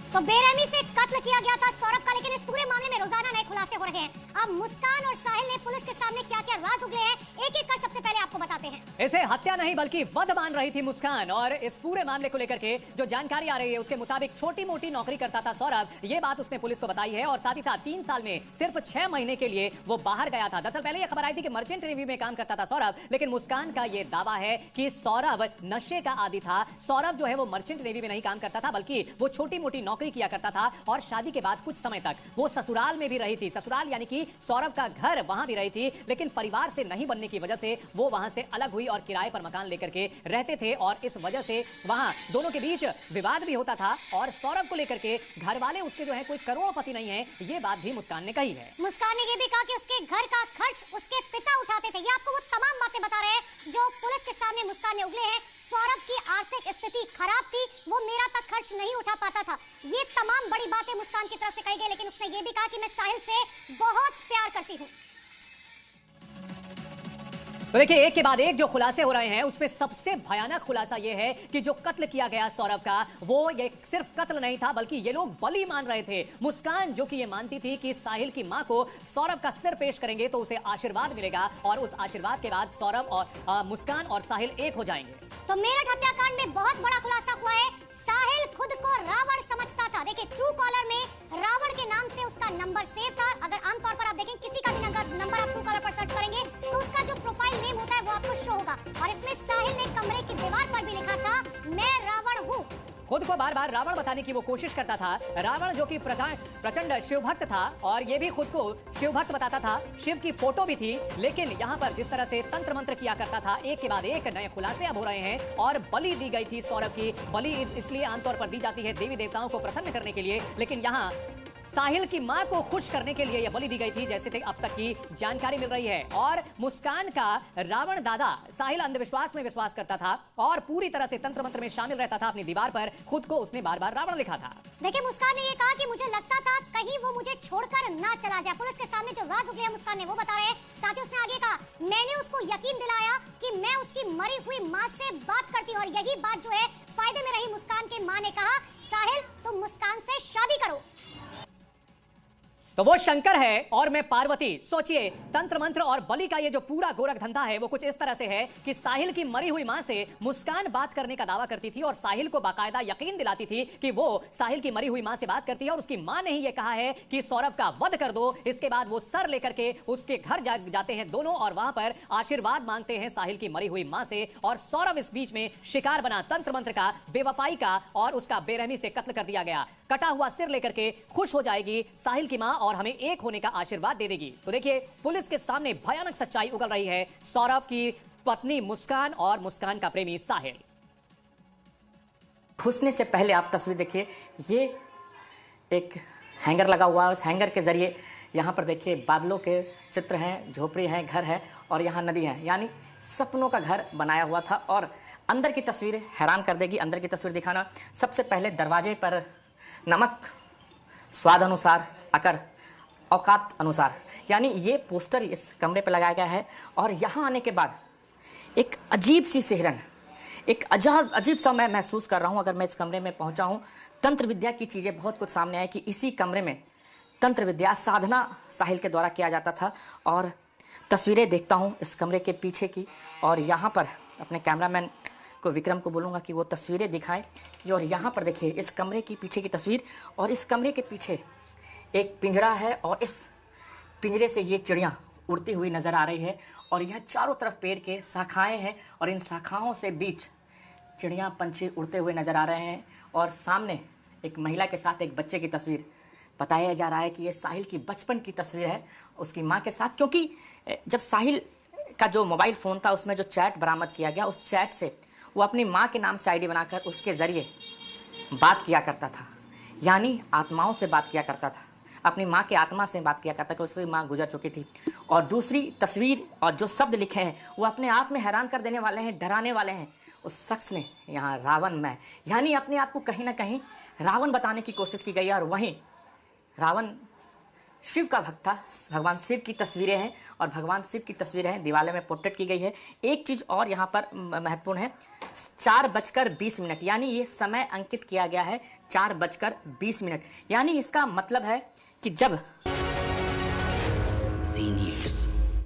तो बेरहमी से कत्ल किया गया था सौरभ का, लेकिन इस पूरे मामले में रोजाना नए खुलासे हो रहे हैं। अब मुस्कान और साहिल ने पुलिस के सामने क्या क्या राज उगले हैं, एक एक कर सबसे पहले आपको बताते हैं। इसे हत्या नहीं बल्कि वध मान रही थी मुस्कान, और इस पूरे मामले को लेकर के जो जानकारी आ रही है उसके मुताबिक छोटी मोटी नौकरी करता था सौरभ, ये बात उसने पुलिस को बताई है। और साथ ही साथ 3 साल में सिर्फ 6 महीने के लिए वो बाहर गया था। दरअसल पहले यह खबर आई थी कि मर्चेंट नेवी में काम करता था सौरभ, लेकिन मुस्कान का यह दावा है कि सौरभ नशे का आदी था। सौरभ जो है वो मर्चेंट नेवी में नहीं काम करता था, बल्कि वो छोटी मोटी नौकरी किया करता था। और शादी के बाद कुछ समय तक वो ससुराल में भी रही थी। ससुराल यानी कि सौरभ का घर, वहां भी रही थी, लेकिन परिवार से नहीं बनने की वजह से वो वहां से अलग हुई और किराए पर मकान लेकर के रहते थे। और इस वजह से वहां दोनों के बीच विवाद भी होता था। और सौरभ को लेकर के घर वाले उसके जो है कोई करोड़पति नहीं है, ये बात भी मुस्कान ने कही है। मुस्कान ने ये भी कहा कि उसके घर का खर्च उसके पिता उठाते थे। ये आपको वो तमाम बातें बता रहे हैं जो पुलिस के सामने मुस्कान ने उगले हैं। सौरभ की आर्थिक स्थिति खराब थी, वो मेरा तक खर्च नहीं उठा पाता था। ये तमाम बड़ी बातें मुस्कान की तरफ से कही गई, लेकिन उसने ये भी कहा कि मैं साहिल से बहुत प्यार करती हूँ। तो देखिए, एक के बाद एक जो खुलासे हो रहे हैं उसमें सबसे भयानक खुलासा यह है कि जो कत्ल किया गया सौरभ का, वो ये सिर्फ कत्ल नहीं था बल्कि ये लोग बलि मान रहे थे। मुस्कान जो कि ये मानती थी कि साहिल की मां को सौरभ का सिर पेश करेंगे तो उसे आशीर्वाद मिलेगा, और उस आशीर्वाद के बाद सौरभ और मुस्कान और साहिल एक हो जाएंगे। तो मेरठ हत्याकांड में बहुत बड़ा खुलासा हुआ है। साहिल खुद को रावण समझता था। देखिए, ट्रू कॉलर में रावण के नाम से उसका नंबर सेव था। अगर आमतौर पर आप देखें किसी का भी नंबर आप ट्रू कॉलर पर सर्च करेंगे तो उसका जो प्रोफाइल नेम होता है वो आपको शो होगा। और इसमें साहिल ने कमरे की दीवार पर भी लिखा था, मैं रावण हूँ। खुद को बार बार रावण बताने की वो कोशिश करता था। रावण जो कि प्रचंड शिवभक्त था, और ये भी खुद को शिवभक्त बताता था। शिव की फोटो भी थी। लेकिन यहाँ पर जिस तरह से तंत्र मंत्र किया करता था, एक के बाद एक नए खुलासे अब हो रहे हैं। और बलि दी गई थी सौरभ की। बलि इसलिए आमतौर पर दी जाती है देवी देवताओं को प्रसन्न करने के लिए, लेकिन यहाँ साहिल की मां को खुश करने के लिए यह बलि दी गई थी, जैसे कि अब तक की जानकारी मिल रही है। और मुस्कान का रावण दादा साहिल अंधविश्वास में विश्वास करता था और पूरी तरह से तंत्र मंत्र में शामिल रहता था। अपनी दीवार पर खुद को उसने बार बार रावण लिखा था। देखिए, मुस्कान ने ये कहा कि मुझे लगता था कहीं वो मुझे छोड़कर ना चला जाए। पुलिस के सामने जो राज उगले हैं मुस्कान ने वो बता रहे हैं। साथ ही उसने आगे कहा, मैंने उसको यकीन दिलाया कि मैं उसकी मरी हुई माँ से बात करती हूँ, और यही बात जो है फायदे में रही। मुस्कान की माँ ने कहा, साहिल तुम मुस्कान से शादी करो। तो वो शंकर है और मैं पार्वती। सोचिए, तंत्र मंत्र और बलि का ये जो पूरा गोरख धंधा है वो कुछ इस तरह से है कि साहिल की मरी हुई मां से मुस्कान बात करने का दावा करती थी, और साहिल को बाकायदा यकीन दिलाती थी कि वो साहिल की मरी हुई मां से बात करती है। और उसकी मां ने ही ये कहा है कि सौरभ का वध कर दो। इसके बाद वो सर लेकर के उसके घर जाते हैं दोनों, और वहां पर आशीर्वाद मांगते हैं साहिल की मरी हुई मां से। और सौरभ इस बीच में शिकार बना तंत्र मंत्र का, बेवफाई का, और उसका बेरहमी से कत्ल कर दिया गया। कटा हुआ सिर लेकर के खुश हो जाएगी साहिल की मां और हमें एक होने का आशीर्वाद दे देगी। तो देखिए, पुलिस के सामने भयानक सच्चाई उगल रही है। सौरभ की पत्नी मुस्कान और मुस्कान का प्रेमी साहिल। घुसने से पहले आप तस्वीर देखिए, ये एक हैंगर लगा हुआ है। उस हैंगर के जरिए यहाँ पर देखिए बादलों के चित्र हैं, झोपड़ी हैं, घर है, और यहाँ नदी है। यानी सपनों का घर बनाया हुआ था। और अंदर की तस्वीर हैरान कर देगी। अंदर की तस्वीर दिखाना, सबसे पहले दरवाजे पर नमक स्वाद अनुसार, अकर औकात अनुसार, यानी ये पोस्टर इस कमरे पर लगाया गया है। और यहाँ आने के बाद एक अजीब सी सिहरन, एक अजीब सा मैं महसूस कर रहा हूँ। अगर मैं इस कमरे में पहुँचा हूँ, तंत्र विद्या की चीज़ें बहुत कुछ सामने आए कि इसी कमरे में तंत्र विद्या साधना साहिल के द्वारा किया जाता था। और तस्वीरें देखता हूँ इस कमरे के पीछे की, और यहाँ पर अपने कैमरामैन को, विक्रम को बोलूँगा कि वो तस्वीरें दिखाएं। और यहाँ पर देखिए इस कमरे की पीछे की तस्वीर, और इस कमरे के पीछे एक पिंजरा है, और इस पिंजरे से ये चिड़ियाँ उड़ती हुई नज़र आ रही है। और यह चारों तरफ पेड़ के शाखाएं हैं, और इन शाखाओं से बीच चिड़ियाँ पंछी उड़ते हुए नज़र आ रहे हैं। और सामने एक महिला के साथ एक बच्चे की तस्वीर। बताया जा रहा है कि ये साहिल की बचपन की तस्वीर है उसकी माँ के साथ, क्योंकि जब साहिल का जो मोबाइल फ़ोन था उसमें जो चैट बरामद किया गया, उस चैट से वो अपनी माँ के नाम से आईडी बनाकर उसके ज़रिए बात किया करता था। यानी आत्माओं से बात किया करता था, अपनी माँ के आत्मा से बात किया करता कि उसकी माँ गुजर चुकी थी। और दूसरी तस्वीर और जो शब्द लिखे हैं वो अपने आप में हैरान कर देने वाले हैं, डराने वाले हैं। उस शख्स ने यहाँ रावण में, यानी अपने आप को कहीं ना कहीं रावण बताने की कोशिश की गई है। और वहीं रावण शिव का भक्त था। भगवान शिव की तस्वीरें हैं और भगवान शिव की तस्वीरें हैं, दीवार में पोर्ट्रेट की गई है। एक चीज़ और यहाँ पर महत्वपूर्ण है, 4:20 यानी ये समय अंकित किया गया है 4:20, यानी इसका मतलब है कि जब